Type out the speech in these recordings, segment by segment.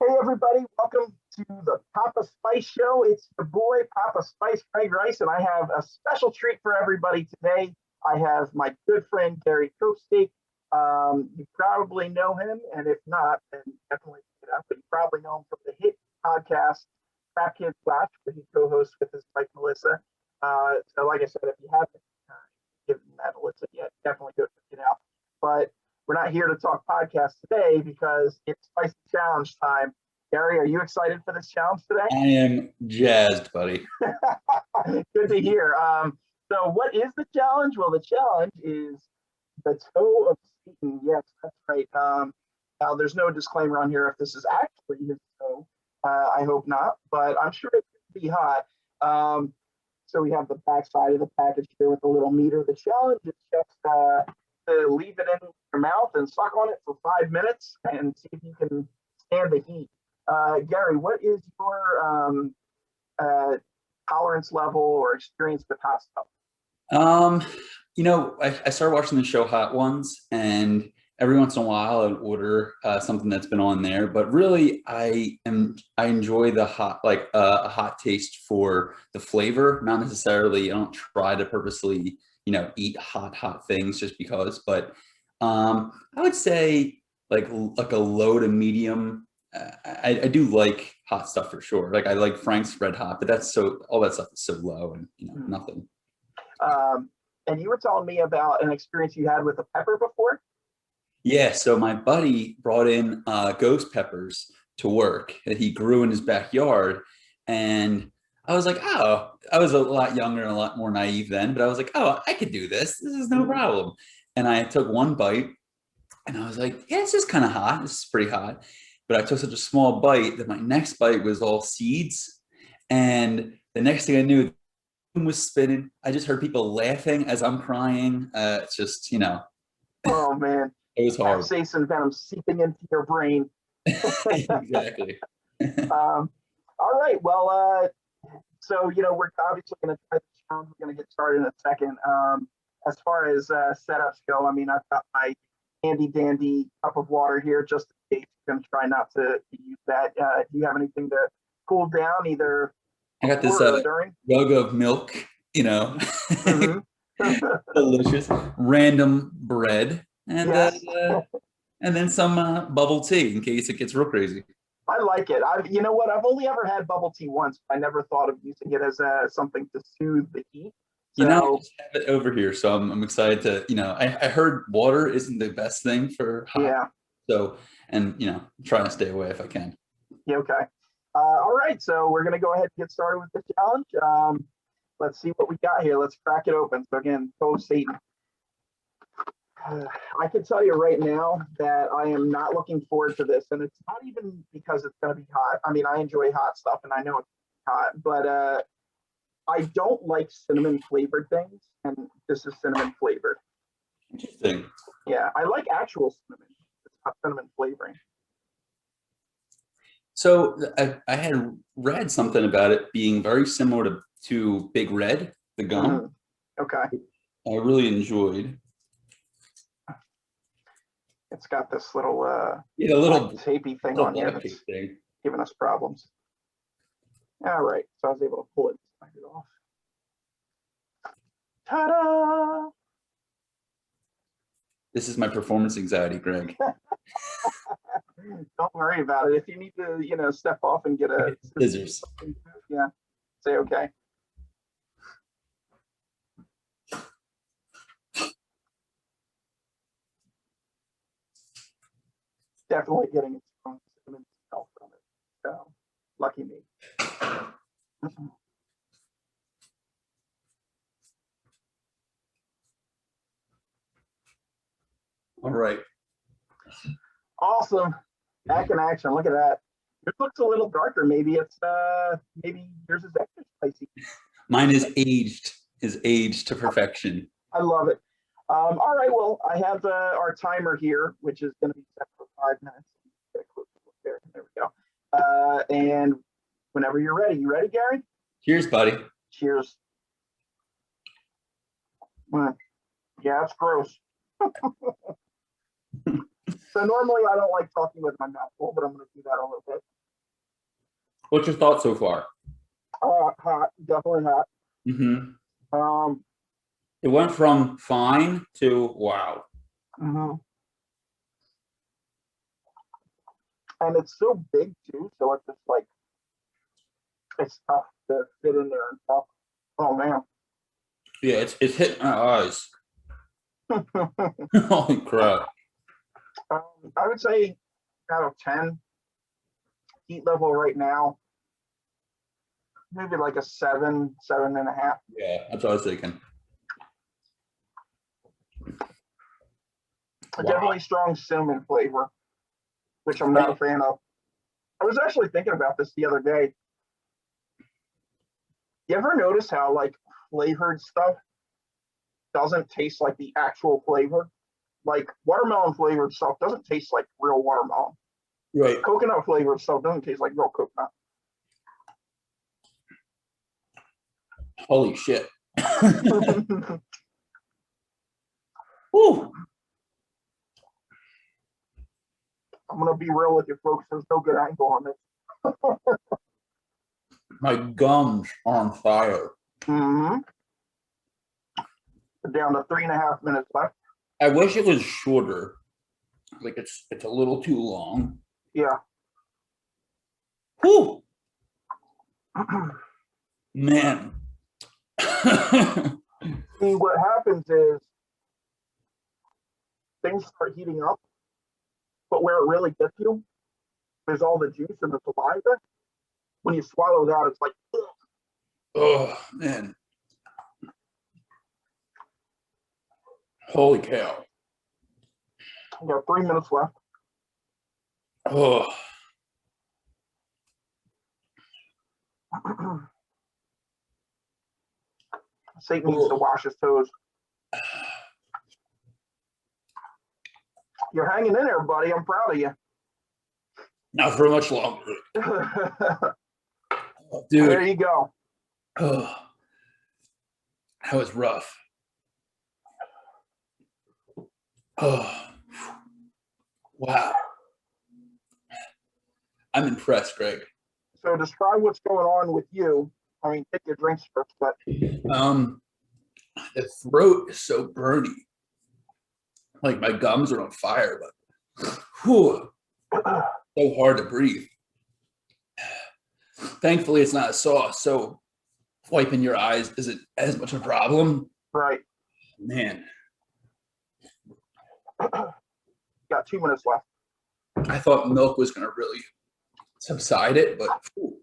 Hey everybody, welcome to the Papa Spice Show. It's your boy Papa Spice, Craig Rice, and I have a special treat for everybody today. I have my good friend Gary Copestake. You probably know him, and if not, then definitely look it up. But you probably know him from the hit podcast Crap Kids Watch, where he co-hosts with his wife Melissa. So, like I said, if you haven't given that a listen yet, definitely go check it out. But we're not here to talk podcast today because it's Spicy Challenge time. Gary, are you excited for this challenge today? I am jazzed, buddy. Good to hear. So what is the challenge? Well, the challenge is the toe of Satan. Yes, that's right. Now, there's no disclaimer on here if this is actually his toe. I hope not, but I'm sure it could be hot. So we have the back side of the package here with a little meter. The challenge is just to leave it in your mouth and suck on it for 5 minutes and see if you can stand the heat. Gary, what is your tolerance level or experience with hot stuff? I started watching the show Hot Ones, and every once in a while I would order something that's been on there. But really, I enjoy the hot, like a hot taste for the flavor, not necessarily. I don't try to purposely, eat hot things just because. But I would say like a low to medium. I do like hot stuff for sure. Like I like Frank's Red Hot, but all that stuff is so low and nothing. And you were telling me about an experience you had with a pepper before. Yeah, so my buddy brought in ghost peppers to work that he grew in his backyard, and I was like, oh, I was a lot younger and a lot more naive then, but I was like, oh, I could do this. This is no problem. And I took one bite, and I was like, yeah, this is kind of hot. This is pretty hot. But I took such a small bite that my next bite was all seeds. And the next thing I knew, the room was spinning. I just heard people laughing as I'm crying. It's just, Oh man, it was horrible. capsaicin venom seeping into your brain. Exactly. All right. Well, so we're obviously going to try the challenge. We're going to get started in a second. As far as setups go, I mean, I've got my handy dandy cup of water here just in case. I'm going to try not to use that. Do you have anything to cool down either? I got this jug of milk, Mm-hmm. delicious, random bread, and Yes. and then some bubble tea in case it gets real crazy. I like it. You know what? I've only ever had bubble tea once. I never thought of using it as something to soothe the heat. So, I just have it over here, so I'm excited to, I heard water isn't the best thing for hot. Yeah. So, and trying to stay away if I can. Yeah, okay. All right, so we're gonna go ahead and get started with the challenge. Let's see what we got here. Let's crack it open. So again, Satan. I can tell you right now that I am not looking forward to this, and it's not even because it's going to be hot. I mean, I enjoy hot stuff, and I know it's hot, but I don't like cinnamon flavored things, and this is cinnamon flavored. Interesting. Yeah, I like actual cinnamon. It's not cinnamon flavoring. So I had read something about it being very similar to Big Red, the gum. Okay. I really enjoyed. It's got this little little tapey thing on here that's giving us problems. All right, so I was able to pull it off. Ta-da! This is my performance anxiety, Greg. Don't worry about it. If you need to, step off and get a scissors, yeah, say okay. Definitely getting a strong cinnamon smell from it. So lucky me. All right. Awesome. Back in action. Look at that. Yours looks a little darker. Maybe it's maybe yours is extra spicy. Mine is aged to perfection. I love it. All right. Well, I have our timer here, which is going to be set for 5 minutes. There we go. And whenever you're ready. You ready, Gary? Cheers, buddy. Cheers. Yeah, it's gross. So normally I don't like talking with my mouth full, but I'm going to do that a little bit. What's your thoughts so far? Hot, definitely hot. Mm-hmm. Um, It went from fine to wow. mhm. And it's so big too, so it's just like it's tough to fit in there and stuff. Oh man. Yeah, it's hitting my eyes. Holy crap. I would say out of 10, heat level right now, maybe like a 7, 7.5. Yeah, that's what I was thinking. A Wow. definitely strong cinnamon flavor, which I'm not a fan of. I was actually thinking about this the other day. You ever notice how like flavored stuff doesn't taste like the actual flavor? Like watermelon flavored stuff doesn't taste like real watermelon. Right. Coconut flavored stuff doesn't taste like real coconut. Holy shit. I'm Woo. gonna be real with you folks. There's no good angle on this. My gums are on fire. Mm-hmm. Down to 3.5 minutes left. I wish it was shorter. Like it's a little too long. Yeah. Whew. Man. See, what happens is things start heating up, but where it really gets you is all the juice and the saliva. When you swallow that, it's like, ugh. Oh man. Holy cow. We got 3 minutes left. Oh. Satan needs to wash his toes. You're hanging in there, buddy. I'm proud of you. Not for much longer. Dude. There you go. Oh, that was rough. Oh, wow. I'm impressed, Greg. So describe what's going on with you. I mean, take your drinks first, but The throat is so burny. Like my gums are on fire, but whew, so hard to breathe. Thankfully, it's not a sauce, so wiping your eyes isn't as much a problem. right. Man, Got 2 minutes left. I thought milk was going to really subside it, but whew,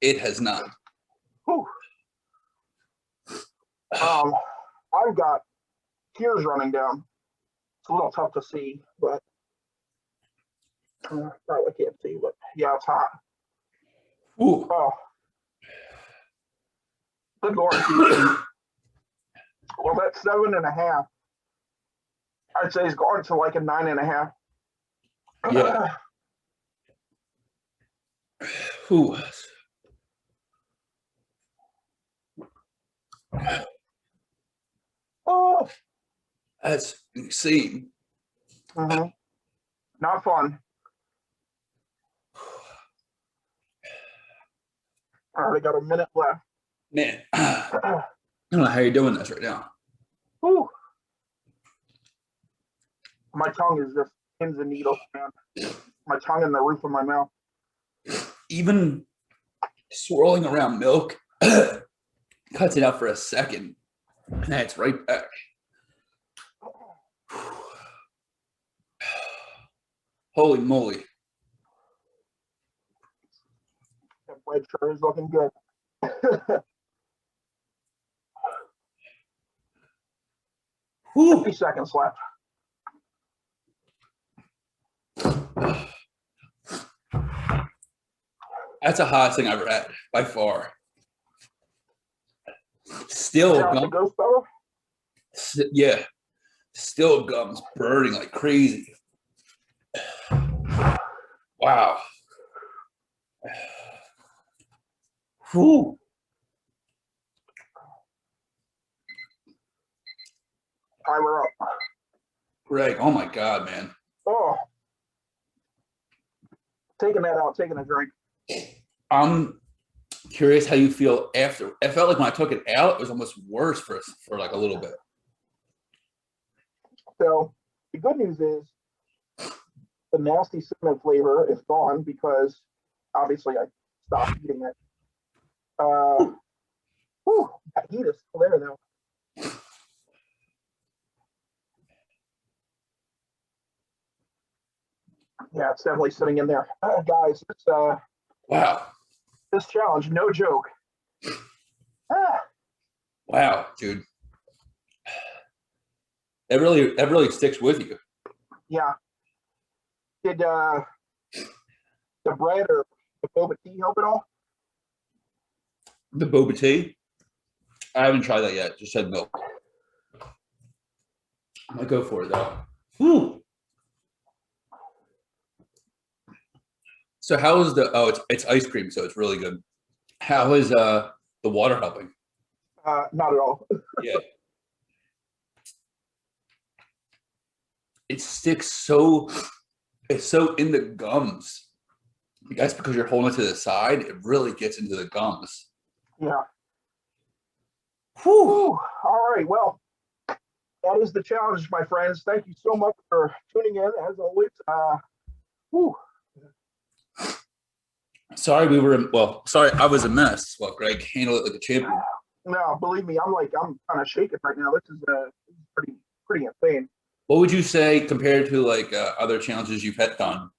it has not. Whew. I've got tears running down. It's a little tough to see, but probably can't see, but yeah, it's hot. Ooh. Oh, good Lord. Well, that's 7.5. I'd say it's gone to like a 9.5. Yeah. Ooh. Oh, That's insane. mm-hmm. Not fun. All right, I got a minute left. Man, I don't know how you're doing this right now. Whew. My tongue is just pins and needles, man. My tongue and the roof of my mouth. Even swirling around milk cuts it out for a second, and then it's right back. Holy moly. That bread sure is looking good. 50 seconds left. That's the hottest thing I've ever had, by far. Still The ghost pepper? yeah. Still gums burning like crazy. Wow. Whew. Timer up. Greg, oh my God, man. Oh. Taking that out, taking a drink. I'm curious how you feel after. I felt like when I took it out, it was almost worse for like a little bit. So the good news is the nasty cinnamon flavor is gone because obviously I stopped eating it. Whew, that heat is still there though. Yeah, it's definitely sitting in there. Guys, Wow. this challenge, no joke. Ah, Wow, dude. That really sticks with you. yeah. Did the bread or the boba tea help at all? The boba tea. I haven't tried that yet. Just said milk. I might go for it though. Whew. So how is the? Oh, it's ice cream, so it's really good. How is the water helping? Not at all. Yeah. It sticks so. It's so in the gums. I guess because you're holding it to the side, it really gets into the gums. Yeah. Whew. Whew. All right. Well, that is the challenge, my friends. Thank you so much for tuning in, as always. Whew. Sorry, sorry, I was a mess. Well, Greg handled it like a champion. No, believe me, I'm kind of shaking right now. This is pretty insane. What would you say compared to like other challenges you've had done?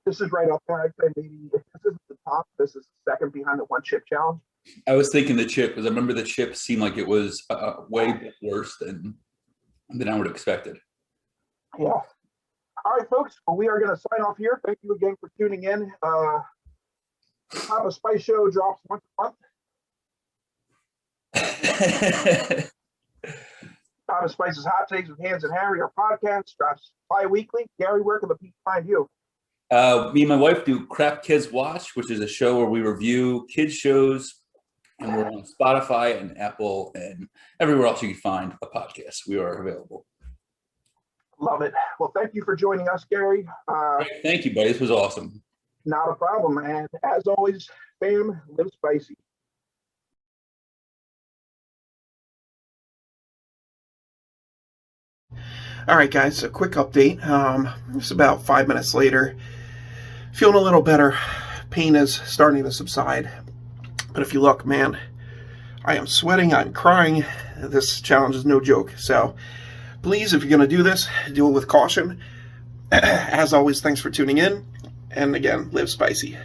This is right up there. I'd say maybe if this isn't the top, this is second behind the one chip challenge. I was thinking the chip because I remember the chip seemed like it was way worse than I would have expected. Yeah. All right, folks. Well, we are going to sign off here. Thank you again for tuning in. Papa Spice Show drops once a month. Papa Spice's Hot Takes with Hans and Harry, our podcast, drops bi-weekly. Gary, where can the people find you? Me and my wife do Crap Kids Watch, which is a show where we review kids shows, and we're on Spotify and Apple and everywhere else you can find a podcast. We are available. Love it. Well, thank you for joining us, Gary. Thank you, buddy. This was awesome. Not a problem. And as always, fam, live spicy. All right, guys, a quick update. It's about 5 minutes later. Feeling a little better. Pain is starting to subside. But if you look, man, I am sweating. I'm crying. This challenge is no joke. So please, if you're going to do this, do it with caution. As always, thanks for tuning in. And again, live spicy.